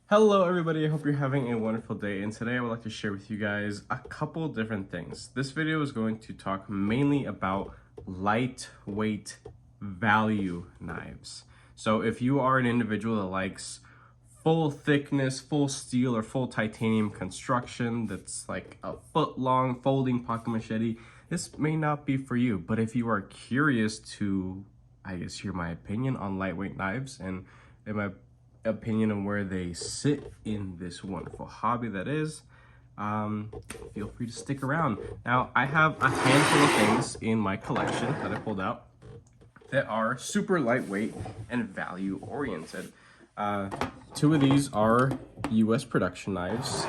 Hello everybody, I hope you're having a wonderful day, and today I would like to share with you guys a couple different things. This video is going to talk mainly about lightweight value knives. So if you are an individual that likes full thickness, full steel, or full titanium construction that's like a foot long folding pocket machete, this may not be for you. But if you are curious to, I guess, hear my opinion on lightweight knives and my opinion on where they sit in this wonderful hobby that is, feel free to stick around. Now, I have a handful of things in my collection that I pulled out that are super lightweight and value oriented. Two of these are US production knives.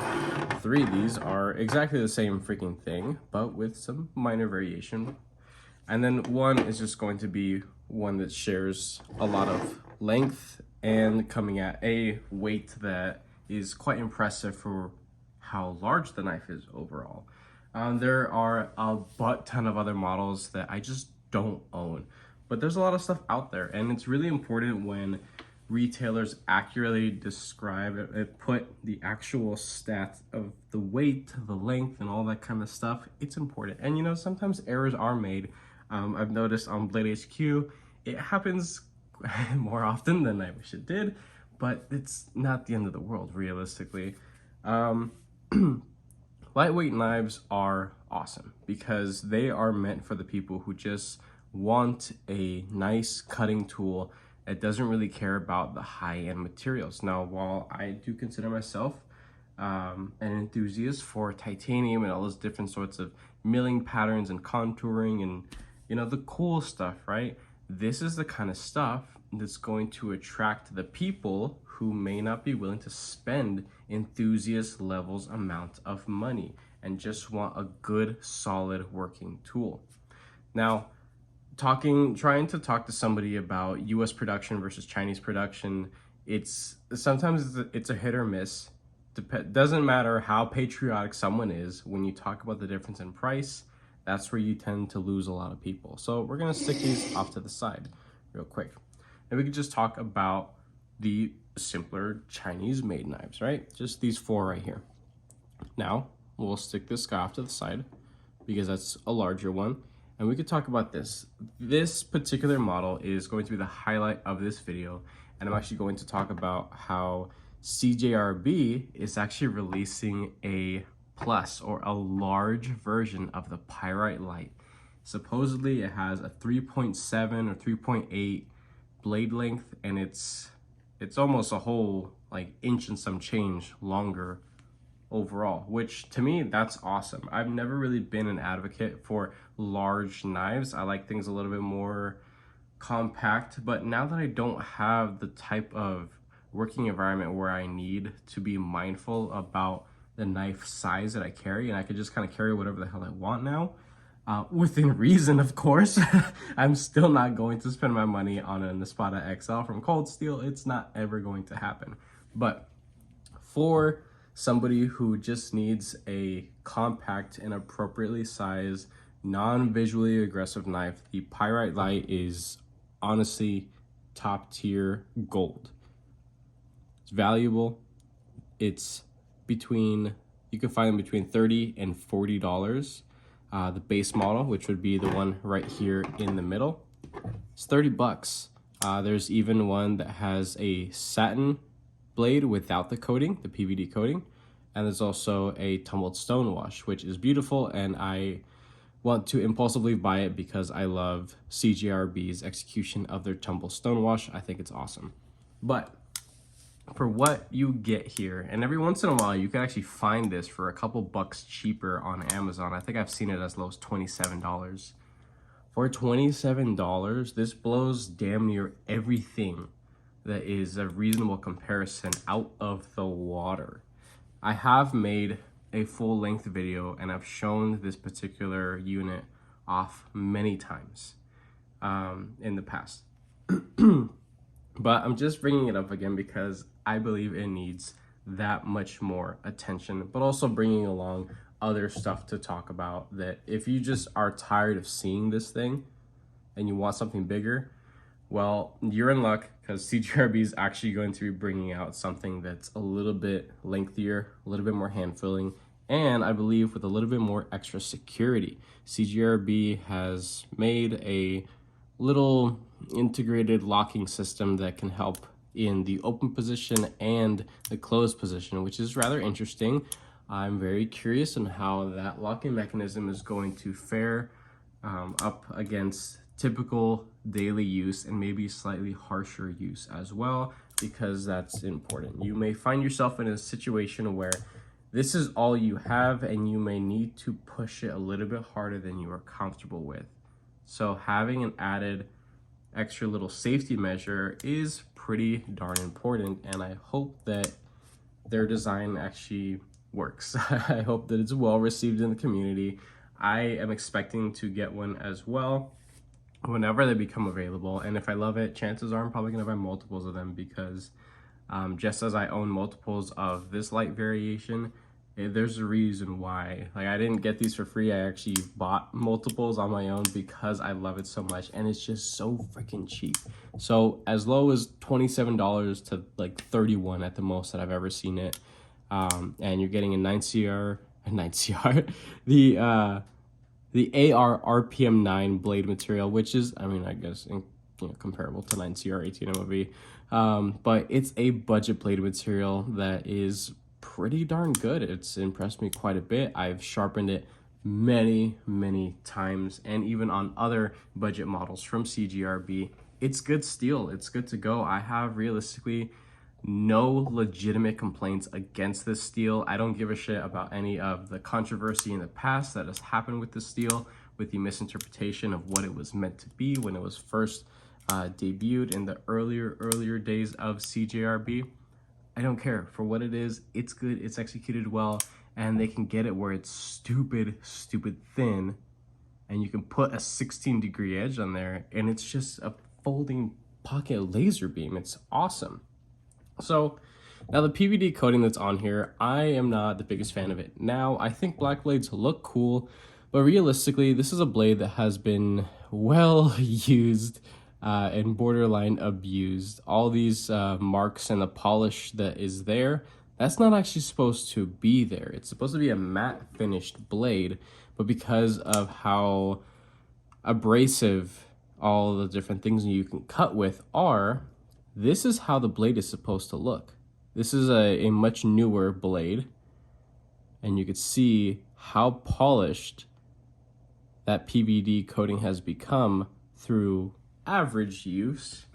Three of these are exactly the same freaking thing, but with some minor variation. And then one is just going to be one that shares a lot of length and coming at a weight that is quite impressive for how large the knife is overall. There are a butt ton of other models that I just don't own, but there's a lot of stuff out there, and it's really important when retailers accurately describe it, put the actual stats of the weight, the length, and all that kind of stuff. It's important, and you know, sometimes errors are made. I've noticed on Blade HQ, it happens more often than I wish it did, but it's not the end of the world, realistically. Lightweight knives are awesome because they are meant for the people who just want a nice cutting tool that doesn't really care about the high-end materials. Now, while I do consider myself an enthusiast for titanium and all those different sorts of milling patterns and contouring and, you know, the cool stuff, right? This is the kind of stuff that's going to attract the people who may not be willing to spend enthusiast levels amount of money and just want a good, solid working tool. Now, trying to talk to somebody about US production versus Chinese production, sometimes it's a hit or miss. Doesn't matter how patriotic someone is, when you talk about the difference in price, that's where you tend to lose a lot of people. So we're gonna stick these off to the side real quick. And we could just talk about the simpler Chinese made knives, right? Just these four right here. Now, we'll stick this guy off to the side because that's a larger one. And we could talk about this. This particular model is going to be the highlight of this video. And I'm actually going to talk about how CJRB is actually releasing a plus, or a large version of the Pyrite Light. Supposedly it has a 3.7 or 3.8 blade length, and it's almost a whole like inch and some change longer overall, which to me, that's awesome. I've never really been an advocate for large knives. I like things a little bit more compact, but now that I don't have the type of working environment where I need to be mindful about the knife size that I carry, and I could just kind of carry whatever the hell I want now, within reason, of course. I'm still not going to spend my money on an Espada XL from Cold Steel. It's not ever going to happen. But for somebody who just needs a compact and appropriately sized, non-visually aggressive knife, the Pyrite Light is honestly top tier gold. It's valuable. It's you can find them between $30 and $40. The base model, which would be the one right here in the middle, it's $30. There's even one that has a satin blade without the coating, the PVD coating, and there's also a tumbled stone wash, which is beautiful, and I want to impulsively buy it because I love CJRB's execution of their tumbled stone wash. I think it's awesome. But for what you get here, and every once in a while you can actually find this for a couple bucks cheaper on Amazon. I think I've seen it as low as $27. For $27, this blows damn near everything that is a reasonable comparison out of the water. I have made a full length video and I've shown this particular unit off many times in the past. But I'm just bringing it up again because I believe it needs that much more attention, but also bringing along other stuff to talk about, that if you just are tired of seeing this thing and you want something bigger, Well, you're in luck because CJRB is actually going to be bringing out something that's a little bit lengthier, a little bit more hand-filling, and I believe with a little bit more extra security. CJRB has made a little integrated locking system that can help in the open position and the closed position, which is rather interesting. I'm very curious on how that locking mechanism is going to fare up against typical daily use and maybe slightly harsher use as well, because that's important. You may find yourself in a situation where this is all you have and you may need to push it a little bit harder than you are comfortable with. So having an added extra little safety measure is pretty darn important, and I hope that their design actually works. I hope that it's well received in the community. I am expecting to get one as well whenever they become available, and if I love it, chances are I'm probably going to buy multiples of them, because just as I own multiples of this light variation, there's a reason why. Like, I didn't get these for free. I actually bought multiples on my own because I love it so much, and it's just so freaking cheap. So as low as $27 to like $31 at the most that I've ever seen it, and you're getting a 9CR, the AR RPM 9 blade material, which is, I mean, I guess comparable to 9CR 18 MOV, but it's a budget blade material that is pretty darn good. It's impressed me quite a bit. I've sharpened it many times, and even on other budget models from CJRB, it's good steel. It's good to go. I have realistically no legitimate complaints against this steel. I don't give a shit about any of the controversy in the past that has happened with the steel, with the misinterpretation of what it was meant to be when it was first debuted in the earlier days of CJRB. I don't care. For what it is, it's good, it's executed well, and they can get it where it's stupid thin, and you can put a 16-degree edge on there, and it's just a folding pocket laser beam. It's awesome. So now the PVD coating that's on here, I am not the biggest fan of it. Now, I think black blades look cool, but realistically, this is a blade that has been well used and borderline abused. All these marks and the polish that is there, that's not actually supposed to be there. It's supposed to be a matte finished blade, but because of how abrasive all the different things you can cut with are, this is how the blade is supposed to look. This is a much newer blade, and you could see how polished that PVD coating has become through average use,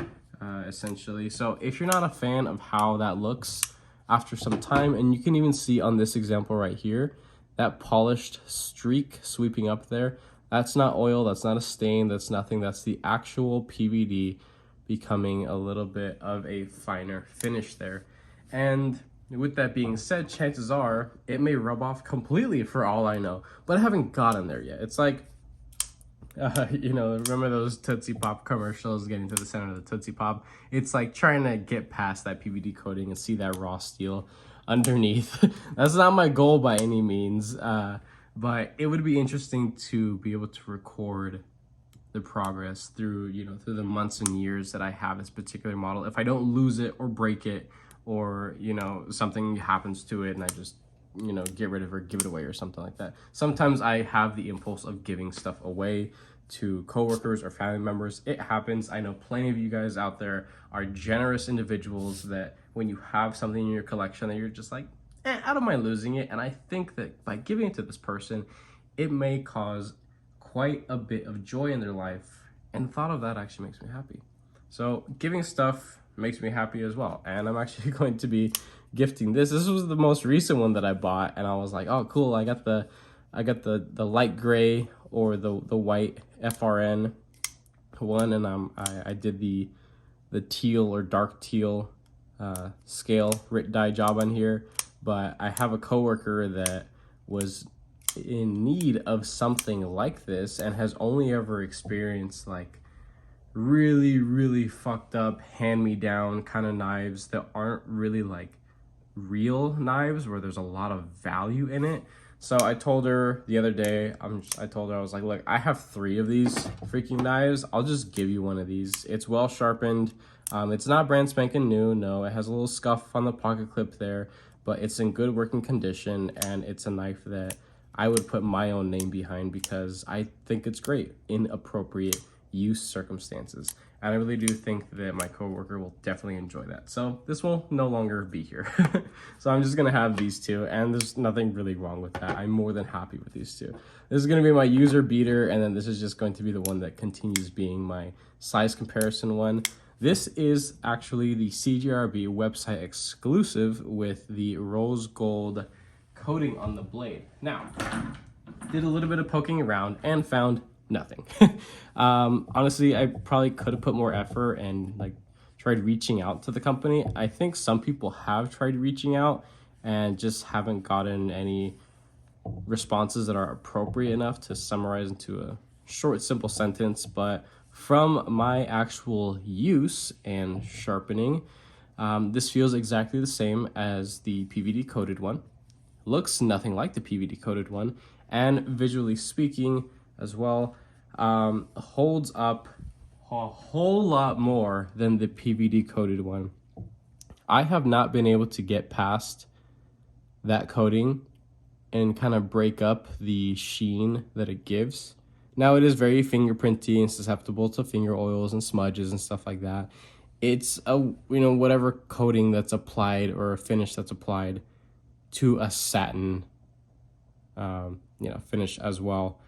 essentially. So if you're not a fan of how that looks after some time, and you can even see on this example right here, that polished streak sweeping up there, that's not oil, that's not a stain, that's nothing, that's the actual PVD becoming a little bit of a finer finish there. And with that being said, chances are it may rub off completely for all I know, but I haven't gotten there yet. It's like, remember those Tootsie Pop commercials, getting to the center of the Tootsie Pop? It's like trying to get past that PVD coating and see that raw steel underneath. That's not my goal by any means, but it would be interesting to be able to record the progress through the months and years that I have this particular model. If I don't lose it or break it, or something happens to it and I just get rid of it or give it away or something like that. Sometimes I have the impulse of giving stuff away to coworkers or family members. It happens. I know plenty of you guys out there are generous individuals that when you have something in your collection that you're just like, I don't mind losing it. And I think that by giving it to this person, it may cause quite a bit of joy in their life, and the thought of that actually makes me happy. So giving stuff makes me happy as well, and I'm actually going to be gifting this. This was the most recent one that I bought, and I was like, oh cool, I got the light gray or the white FRN one, and I did the teal or dark teal scale dye job on here. But I have a coworker that was in need of something like this and has only ever experienced like really fucked up hand-me-down kind of knives that aren't really like real knives where there's a lot of value in it. So I told her the other day, I told her, I was like, look, I have 3 of these freaking knives. I'll just give you one of these. It's well sharpened. It's not brand spanking new. No, it has a little scuff on the pocket clip there, but it's in good working condition, and it's a knife that I would put my own name behind because I think it's great in appropriate use circumstances. And I really do think that my coworker will definitely enjoy that. So this will no longer be here. So I'm just gonna have these 2, and there's nothing really wrong with that. I'm more than happy with these 2. This is gonna be my user beater, and then this is just going to be the one that continues being my size comparison one. This is actually the CJRB website exclusive with the rose gold coating on the blade. Now, did a little bit of poking around and found nothing. Honestly, I probably could have put more effort and like tried reaching out to the company. I think some people have tried reaching out and just haven't gotten any responses that are appropriate enough to summarize into a short, simple sentence. But from my actual use and sharpening, this feels exactly the same as the PVD coated one. Looks nothing like the PVD coated one, and visually speaking as well, holds up a whole lot more than the PVD coated one. I have not been able to get past that coating and kind of break up the sheen that it gives. Now it is very fingerprinty and susceptible to finger oils and smudges and stuff like that. It's a, whatever coating that's applied or a finish that's applied to a satin finish as well.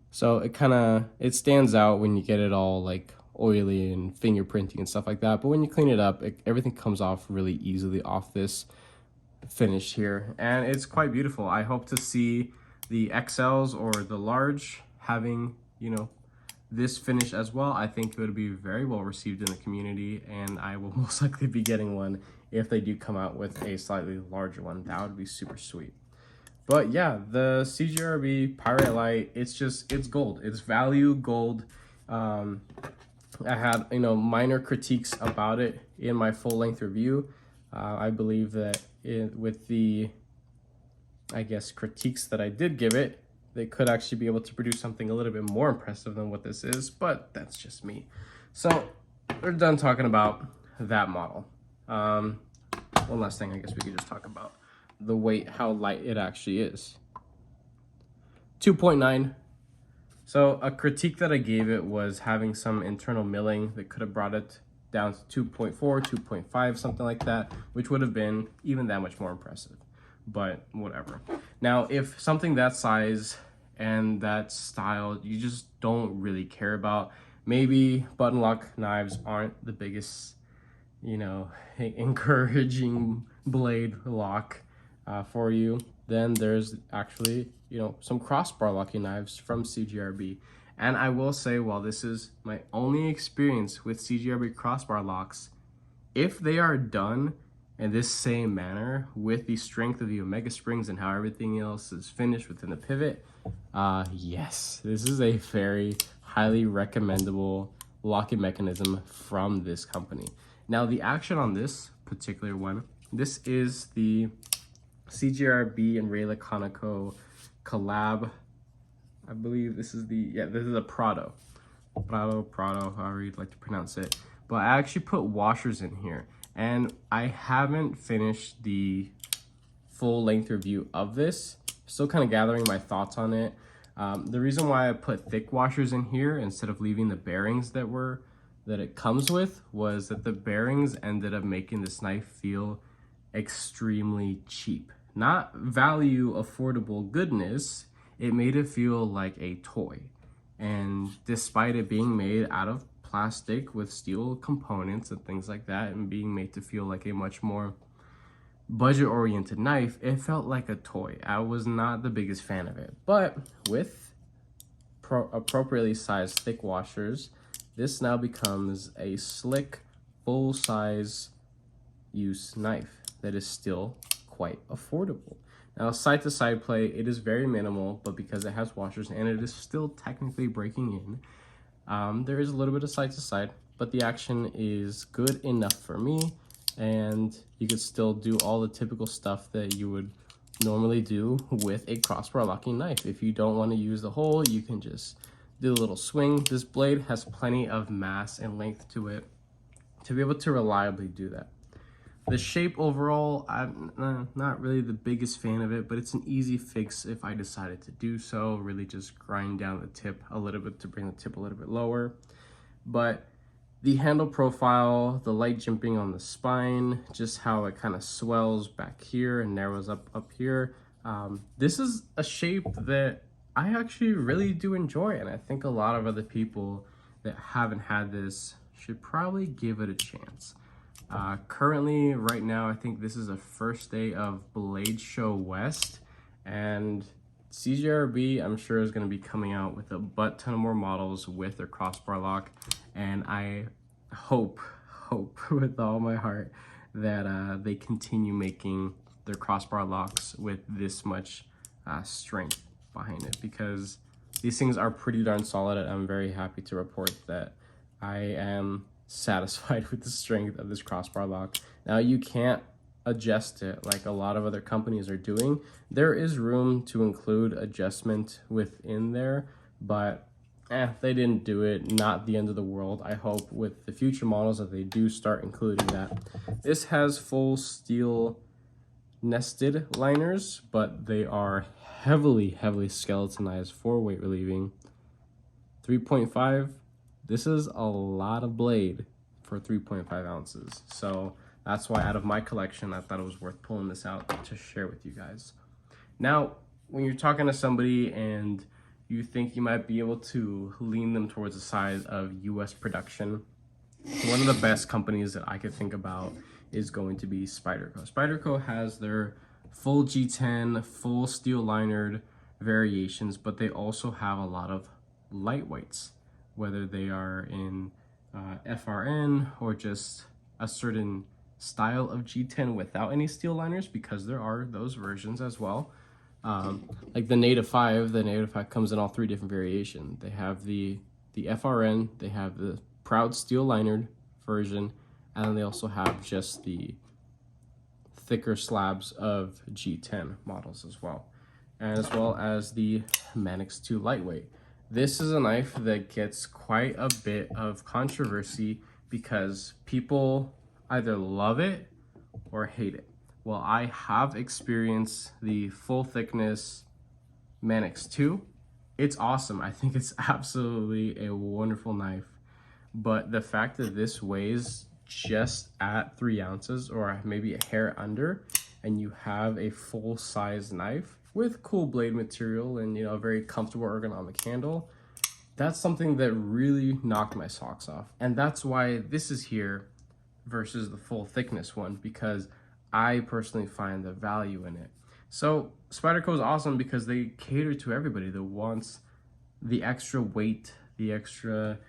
So it stands out when you get it all like oily and fingerprinting and stuff like that. But when you clean it up, everything comes off really easily off this finish here. And it's quite beautiful. I hope to see the XLs or the large having, this finish as well. I think it would be very well received in the community, and I will most likely be getting one if they do come out with a slightly larger one. That would be super sweet. But yeah, the CJRB Pyrite Light, it's gold. It's value gold. I had, minor critiques about it in my full length review. I believe that with the, critiques that I did give it, they could actually be able to produce something a little bit more impressive than what this is, but that's just me. So we're done talking about that model. One last thing, I guess we could just talk about the weight, how light it actually is. 2.9. So a critique that I gave it was having some internal milling that could have brought it down to 2.4, 2.5, something like that, which would have been even that much more impressive, but whatever. Now, if something that size and that style you just don't really care about, maybe button lock knives aren't the biggest, encouraging blade lock for you, then there's actually, some crossbar locking knives from CJRB. And I will say, while this is my only experience with CJRB crossbar locks, if they are done in this same manner with the strength of the Omega springs and how everything else is finished within the pivot, yes, this is a very highly recommendable locking mechanism from this company. Now, the action on this particular one, this is the CJRB and Ray Laconico collab. I believe this is this is a Prado, however you'd like to pronounce it. But I actually put washers in here, and I haven't finished the full length review of this. Still kind of gathering my thoughts on it. The reason why I put thick washers in here instead of leaving the bearings that it comes with was that the bearings ended up making this knife feel extremely cheap. Not value, affordable goodness. It made it feel like a toy. And despite it being made out of plastic with steel components and things like that, and being made to feel like a much more budget-oriented knife, it felt like a toy. I was not the biggest fan of it. But with appropriately sized thick washers, this now becomes a slick, full-size use knife that is still quite affordable. Now, side-to-side play, it is very minimal, but because it has washers and it is still technically breaking in, there is a little bit of side-to-side, but the action is good enough for me, and you could still do all the typical stuff that you would normally do with a crossbar locking knife. If you don't want to use the hole, you can just do a little swing. This blade has plenty of mass and length to it to be able to reliably do that. The shape overall, I'm not really the biggest fan of it, but it's an easy fix if I decided to do so. Really just grind down the tip a little bit to bring the tip a little bit lower. But the handle profile, the light jimping on the spine, just how it kind of swells back here and narrows up here. This is a shape that I actually really do enjoy, and I think a lot of other people that haven't had this should probably give it a chance. Currently, right now, I think this is the first day of Blade Show West, and CJRB, I'm sure, is going to be coming out with a butt ton of more models with their crossbar lock, and I hope with all my heart that they continue making their crossbar locks with this much strength behind it, because these things are pretty darn solid, and I'm very happy to report that I am satisfied with the strength of this crossbar lock. Now, you can't adjust it like a lot of other companies are doing. There is room to include adjustment within there, but they didn't do it. Not the end of the world. I hope with the future models that they do start including that. This has full steel nested liners, but they are heavily skeletonized for weight relieving. 3.5. This is a lot of blade for 3.5 ounces. So that's why out of my collection, I thought it was worth pulling this out to share with you guys. Now, when you're talking to somebody and you think you might be able to lean them towards the side of US production, one of the best companies that I could think about is going to be Spyderco. Spyderco has their full G10, full steel linered variations, but they also have a lot of lightweights, whether they are in FRN or just a certain style of G10 without any steel liners, because there are those versions as well. Like the Native 5, comes in all three different variations. They have the FRN, they have the proud steel linered version, and then they also have just the thicker slabs of G10 models as well as the Manix 2 lightweight. This is a knife that gets quite a bit of controversy because people either love it or hate it. Well, I have experienced the full thickness Manix 2. It's awesome. I think it's absolutely a wonderful knife. But the fact that this weighs just at 3 ounces or maybe a hair under, and you have a full size knife with cool blade material and, a very comfortable ergonomic handle, that's something that really knocked my socks off. And that's why this is here versus the full thickness one, because I personally find the value in it. So Spyderco is awesome because they cater to everybody that wants the extra weight, the extra,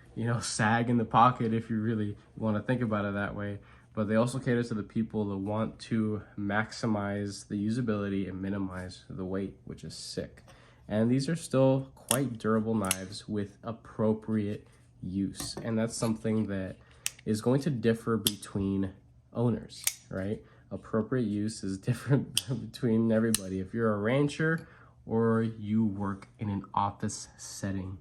sag in the pocket, if you really want to think about it that way. But they also cater to the people that want to maximize the usability and minimize the weight, which is sick. And these are still quite durable knives with appropriate use. And that's something that is going to differ between owners, right? Appropriate use is different between everybody. If you're a rancher or you work in an office setting,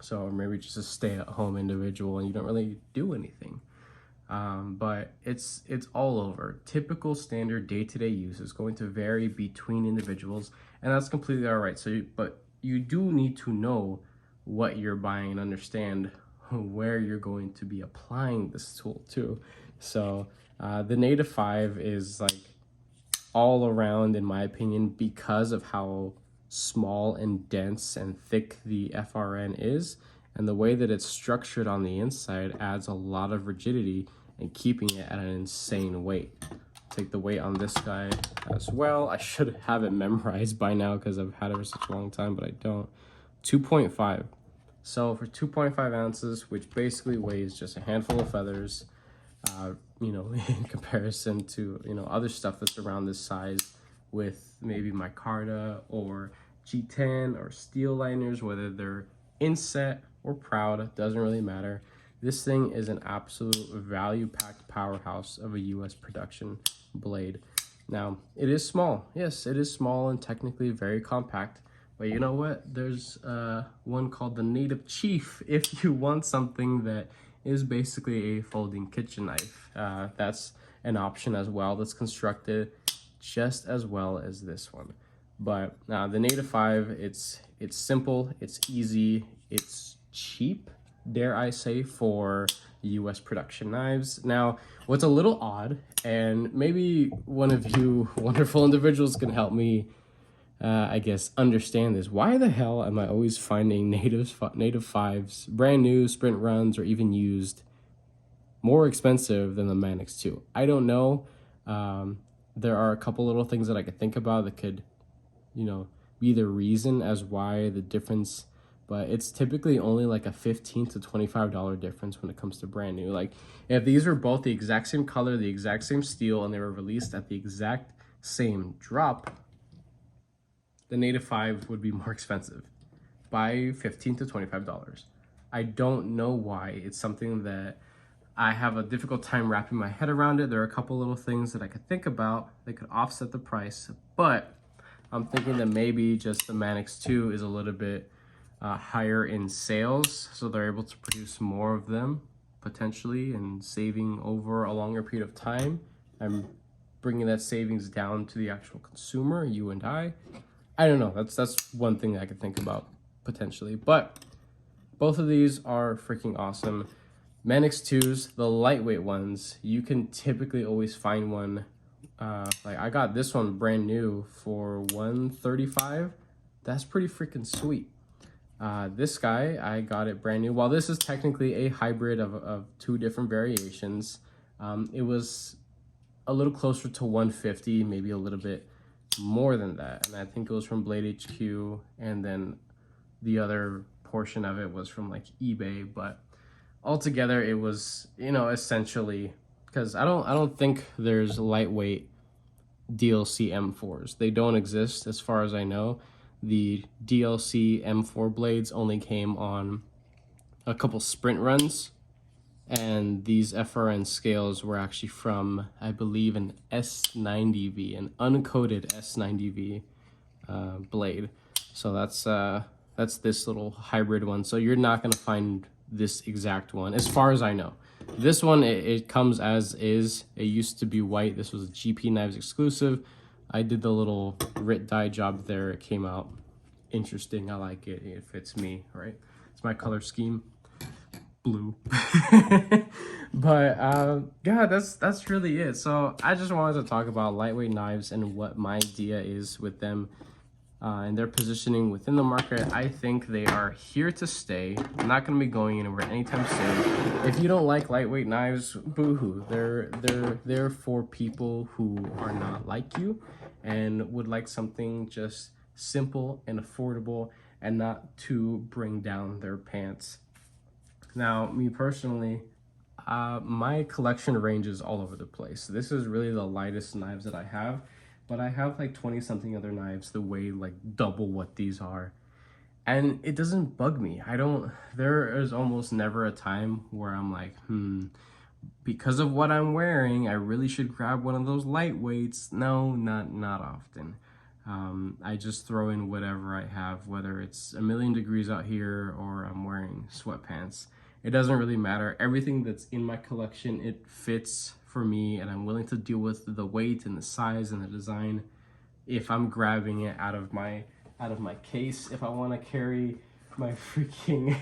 so maybe just a stay-at-home individual and you don't really do anything. But it's all over. Typical standard day-to-day use is going to vary between individuals, and that's completely all right. But you do need to know what you're buying and understand where you're going to be applying this tool to. So the Native 5 is like all around, in my opinion, because of how small and dense and thick the FRN is, and the way that it's structured on the inside adds a lot of rigidity and keeping it at an insane weight. Take the weight on this guy as well. I should have it memorized by now because I've had it for such a long time, but I don't. 2.5. So for 2.5 ounces, which basically weighs just a handful of feathers, in comparison to, other stuff that's around this size with maybe micarta or G10 or steel liners, whether they're inset or proud, doesn't really matter. This thing is an absolute value-packed powerhouse of a US production blade. Now, it is small. Yes, it is small and technically very compact. But you know what? There's one called the Native Chief if you want something that is basically a folding kitchen knife. That's an option as well that's constructed just as well as this one. But the Native 5, it's simple, it's easy, it's cheap, dare I say, for US production knives. Now, what's a little odd, and maybe one of you wonderful individuals can help me, I guess, understand this. Why the hell am I always finding Native 5s, brand new, sprint runs, or even used, more expensive than the Manix 2? I don't know. There are a couple little things that I could think about that could, be the reason as why the difference, but it's typically only like a $15 to $25 difference when it comes to brand new. Like, if these were both the exact same color, the exact same steel, and they were released at the exact same drop, the Native 5 would be more expensive by $15 to $25. I don't know why. It's something that I have a difficult time wrapping my head around it. There are a couple little things that I could think about that could offset the price, but I'm thinking that maybe just the Manix 2 is a little bit higher in sales, so they're able to produce more of them potentially and saving over a longer period of time. I'm bringing that savings down to the actual consumer, you and I. I don't know. That's one thing that I could think about potentially, but both of these are freaking awesome. Manix 2s, the lightweight ones, you can typically always find one. Like, I got this one brand new for $135. That's pretty freaking sweet. This guy, I got it brand new. While this is technically a hybrid of two different variations, it was a little closer to $150, maybe a little bit more than that. And I think it was from Blade HQ, and then the other portion of it was from like eBay. But altogether, it was, essentially, because I don't think there's lightweight DLC M4s. They don't exist as far as I know. The DLC M4 blades only came on a couple sprint runs, and these FRN scales were actually from, I believe, an S90V, an uncoated S90V blade. So that's this little hybrid one. So you're not gonna find this exact one as far as I know. This one, it comes as is. It used to be white. This was a GP Knives exclusive. I did the little RIT dye job there. It came out interesting. I like it. It fits me, right? It's my color scheme, blue. But yeah, that's really it. So I just wanted to talk about lightweight knives and what my idea is with them. And their positioning within the market. I think they are here to stay. Not going to be going anywhere anytime soon. If you don't like lightweight knives, boo-hoo. They're for people who are not like you and would like something just simple and affordable and not to bring down their pants. Now, me personally, my collection ranges all over the place. This is really the lightest knives that I have. But I have like 20 something other knives that weigh like double what these are. And it doesn't bug me. There is almost never a time where I'm like, because of what I'm wearing, I really should grab one of those lightweights. No, not often. I just throw in whatever I have, whether it's a million degrees out here or I'm wearing sweatpants. It doesn't really matter. Everything that's in my collection, it fits for me, and I'm willing to deal with the weight and the size and the design if I'm grabbing it out of my case. If I want to carry my freaking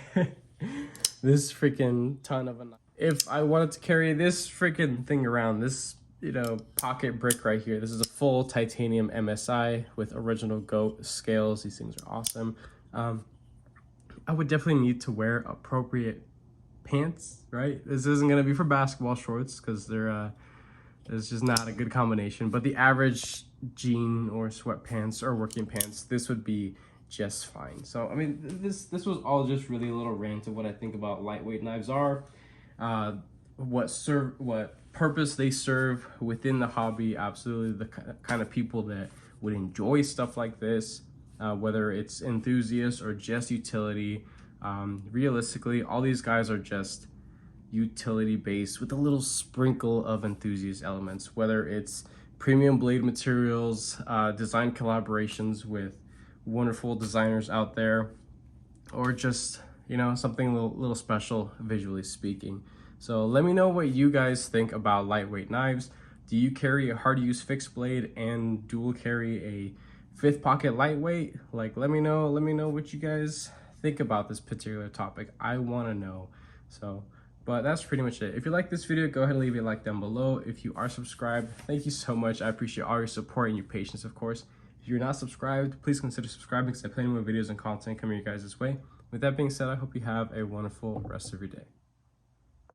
this freaking ton of a knife, if I wanted to carry this freaking thing around, this pocket brick right here, this is a full titanium MSI with original goat scales. These things are awesome. I would definitely need to wear appropriate pants, right? This isn't gonna be for basketball shorts because it's just not a good combination. But the average jean or sweatpants or working pants, this would be just fine. So I mean, this was all just really a little rant of what I think about lightweight knives are, what purpose they serve within the hobby. Absolutely, the kind of people that would enjoy stuff like this, whether it's enthusiasts or just utility. Realistically, all these guys are just utility based with a little sprinkle of enthusiast elements, whether it's premium blade materials, design collaborations with wonderful designers out there, or just, you know, something a little special visually speaking. So let me know what you guys think about lightweight knives. Do you carry a hard to use fixed blade and dual carry a 5th pocket lightweight? Like, let me know what you guys think about this particular topic. I want to know. So, but that's pretty much it. If you like this video, go ahead and leave a like down below. If you are subscribed, thank you so much. I appreciate all your support and your patience, of course. If you're not subscribed, please consider subscribing because I have plenty more videos and content coming your guys' way. With that being said, I hope you have a wonderful rest of your day.